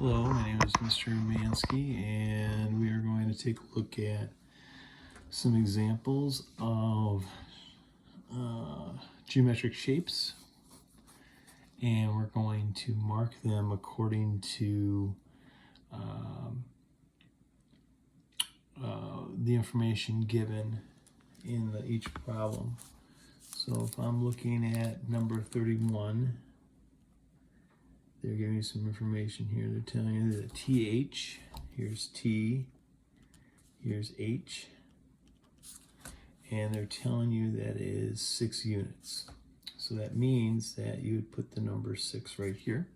Hello, my name is Mr. Manzke, and we are going to take a look at some examples of geometric shapes, and we're going to mark them according to the information given in each problem. So if I'm looking at number 31, they're giving you some information here. They're telling you that TH, here's T, here's H, and they're telling you that it is 6 units. So that means that you would put the number 6 right here.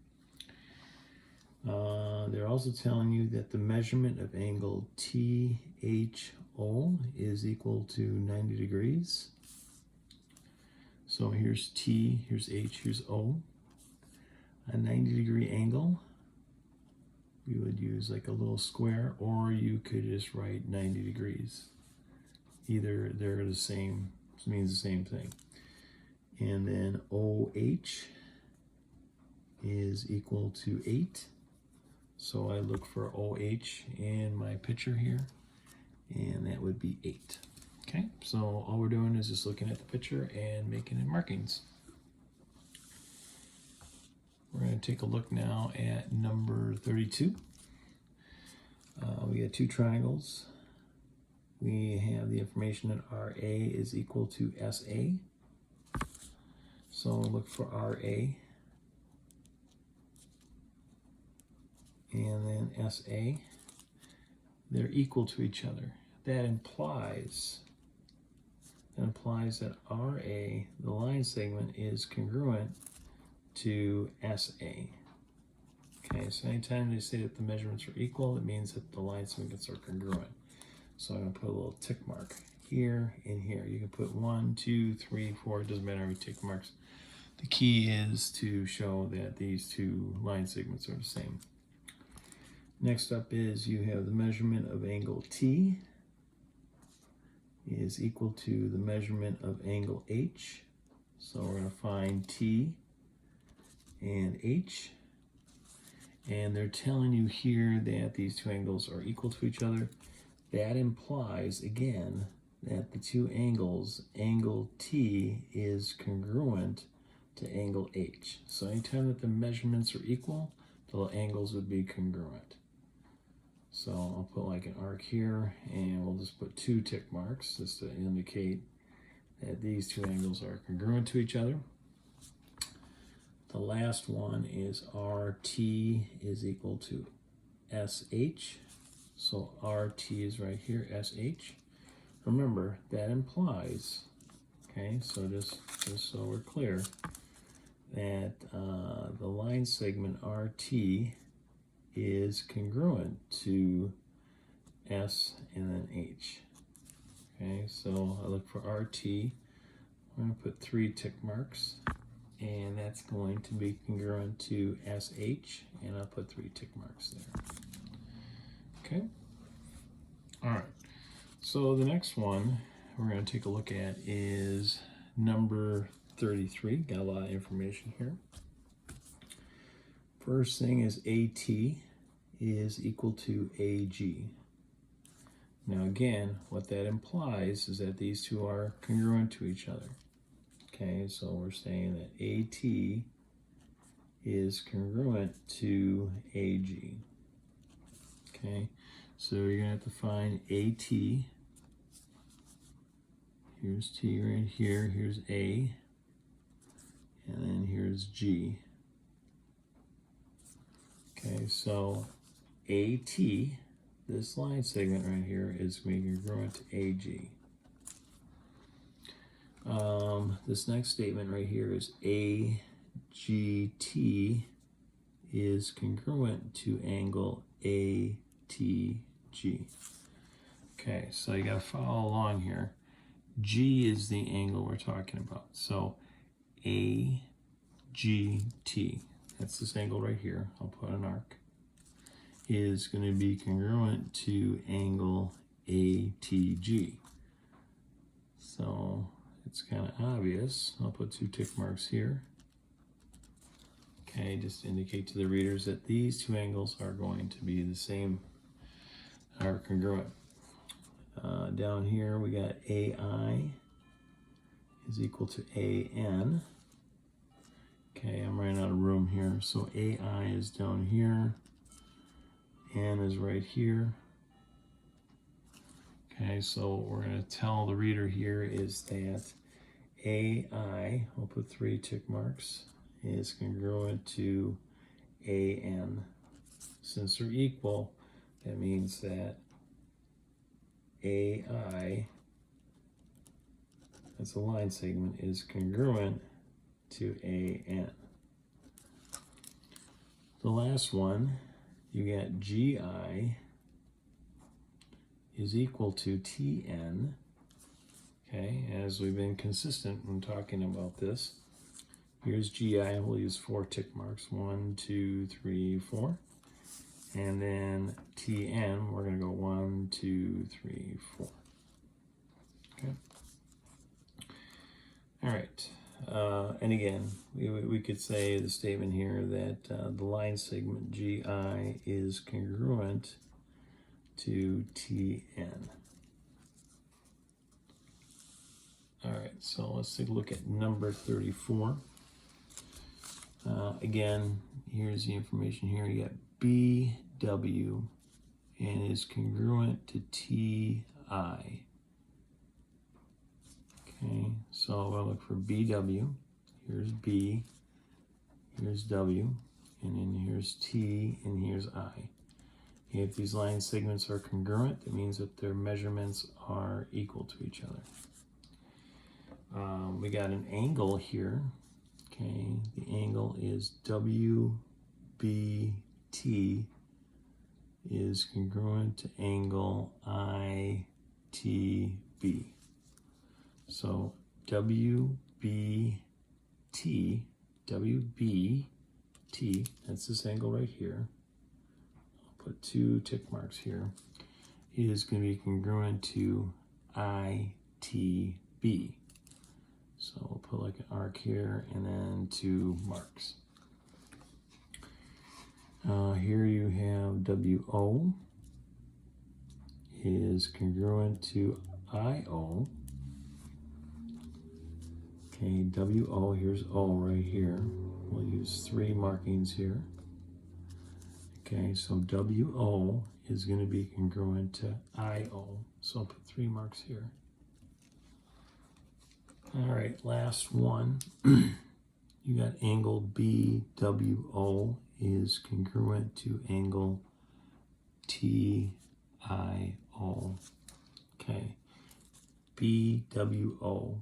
They're also telling you that the measurement of angle THO is equal to 90 degrees. So here's T, here's H, here's O. A 90-degree angle, we would use like a little square, or you could just write 90 degrees. Either they're the same, means the same thing. And then OH is equal to 8. So I look for OH in my picture here, and that would be 8. Okay, so all we're doing is just looking at the picture and making it markings. We're going to take a look now at number 32. We got two triangles. We have the information that RA is equal to SA. So look for RA. And then SA. They're equal to each other. That implies that RA, the line segment, is congruent to SA. Okay, so anytime they say that the measurements are equal, it means that the line segments are congruent. So I'm going to put a little tick mark here and here. You can put 1, 2, 3, 4, it doesn't matter how many tick marks. The key is to show that these two line segments are the same. Next up is you have the measurement of angle T is equal to the measurement of angle H. So we're going to find T and H, and they're telling you here that these two angles are equal to each other. That implies, again, that the two angles, angle T is congruent to angle H. So anytime that the measurements are equal, the angles would be congruent. So I'll put like an arc here, and we'll just put 2 tick marks just to indicate that these two angles are congruent to each other. The last one is RT is equal to SH. So RT is right here, SH. Remember, that implies, okay, so just so we're clear, that the line segment RT is congruent to S and then H. Okay, so I look for RT. I'm going to put 3 tick marks, and that's going to be congruent to SH, and I'll put 3 tick marks there. Okay. All right. So the next one we're going to take a look at is number 33. Got a lot of information here. First thing is AT is equal to AG. Now again, what that implies is that these two are congruent to each other. Okay, so we're saying that AT is congruent to AG. Okay, so you're going to have to find AT. Here's T right here, here's A, and then here's G. Okay, so AT, this line segment right here, is going to be congruent to AG. This next statement right here is AGT is congruent to angle ATG. Okay, so you got to follow along here. G is the angle we're talking about. So AGT, that's this angle right here, I'll put an arc, is going to be congruent to angle ATG. So it's kind of obvious. I'll put 2 tick marks here. Okay, just to indicate to the readers that these two angles are going to be the same, are congruent. Down here we got AI is equal to AN. Okay, I'm running out of room here. So AI is down here, N is right here. Okay, so what we're going to tell the reader here is that AI, we'll put 3 tick marks, is congruent to AN. Since they're equal, that means that AI, that's a line segment, is congruent to AN. The last one, you got GI is equal to TN. Okay, as we've been consistent when talking about this, here's GI, we'll use 4 tick marks, 1, 2, 3, 4. And then TN, we're going to go 1, 2, 3, 4. Okay. All right. And again, we could say the statement here that the line segment GI is congruent to TN. All right, so let's take a look at number 34. Again, here's the information here. You got BW and is congruent to TI. Okay, so I'll look for BW. Here's B, here's W, and then here's T, and here's I. If these line segments are congruent, that means that their measurements are equal to each other. We got an angle here. Okay, the angle is WBT is congruent to angle ITB. So WBT, that's this angle right here. I'll put 2 tick marks here. Is going to be congruent to ITB. So we'll put like an arc here and then 2 marks. Here you have WO is congruent to IO. Okay, WO, here's O right here. We'll use 3 markings here. Okay, so WO is going to be congruent to IO. So I'll put 3 marks here. All right, last one. You got angle BWO is congruent to angle TIO. Okay, BWO,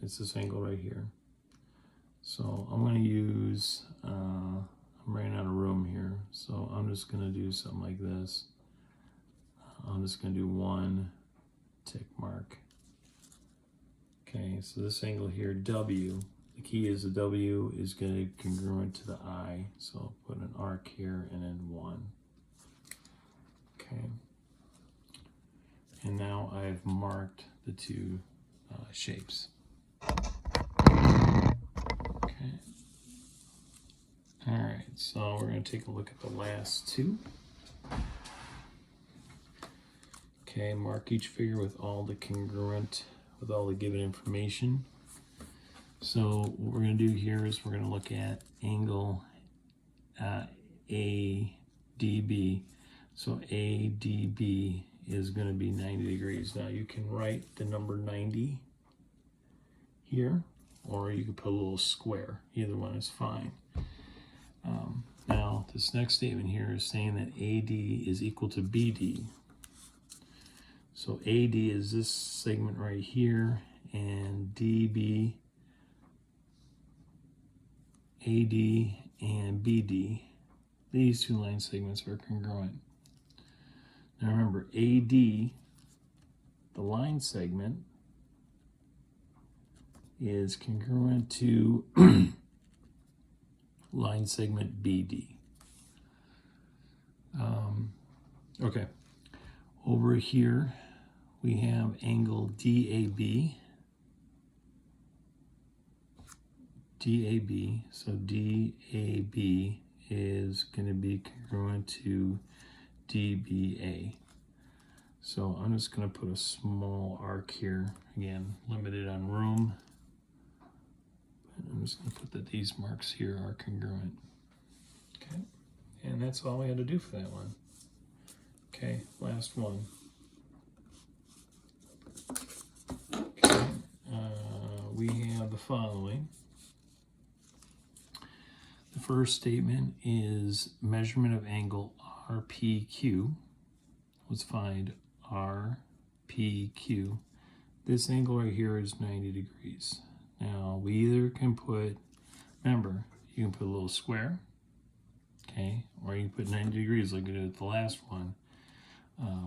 it's this angle right here. So I'm going to use, I'm running out of room here, so I'm just going to do something like this. I'm just going to do 1 tick mark. Okay, so this angle here, W, the key is the W is going to be congruent to the I, so I'll put an arc here and then 1. Okay, and now I've marked the 2 shapes. Okay, all right, so we're going to take a look at the last 2. Okay, mark each figure with all the congruent, with all the given information. So what we're going to do here is we're going to look at angle ADB. So ADB is going to be 90 degrees. Now you can write the number 90 here, or you could put a little square. Either one is fine. Now this next statement here is saying that AD is equal to BD. So AD is this segment right here, and DB, AD, and BD, these 2 line segments are congruent. Now remember, AD, the line segment, is congruent to line segment BD. Okay, over here we have angle DAB. DAB. So DAB is going to be congruent to DBA. So I'm just going to put a small arc here. Again, limited on room. And I'm just going to put that these marks here are congruent. Okay, and that's all we had to do for that one. Okay, last one. Okay, we have the following. The first statement is measurement of angle RPQ. Let's find RPQ. This angle right here is 90 degrees. Now we either can put, remember, you can put a little square, okay, or you can put 90 degrees like we did with the last one.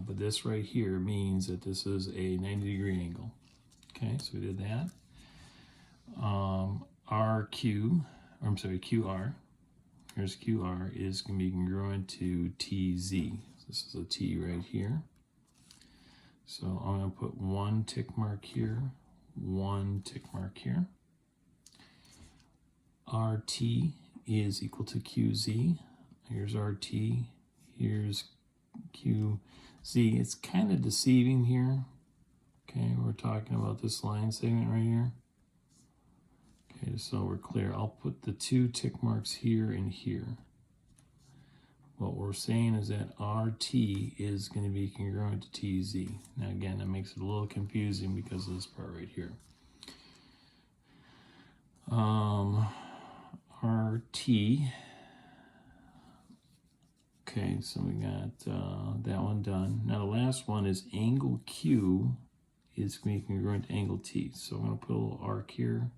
But this right here means that this is a 90 degree angle. Okay, so we did that. QR, here's QR, is going to be congruent to TZ. So this is a T right here. So I'm going to put one tick mark here, one tick mark here. RT is equal to QZ. Here's RT, here's QZ. It's kind of deceiving here. Okay, we're talking about this line segment right here. Okay, so we're clear. I'll put the two tick marks here and here. What we're saying is that RT is going to be congruent to TZ. Now again, that makes it a little confusing because of this part right here. RT. Okay, so we got that one done. Now the last one is angle Q is going to be congruent to angle T. So I'm going to put a little arc here,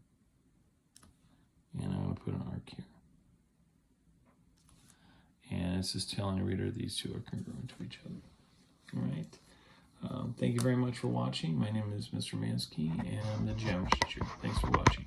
and I'm going to put an arc here. And it's just telling the reader these two are congruent to each other. All right. Thank you very much for watching. My name is Mr. Manzke, and I'm the geometry teacher. Thanks for watching.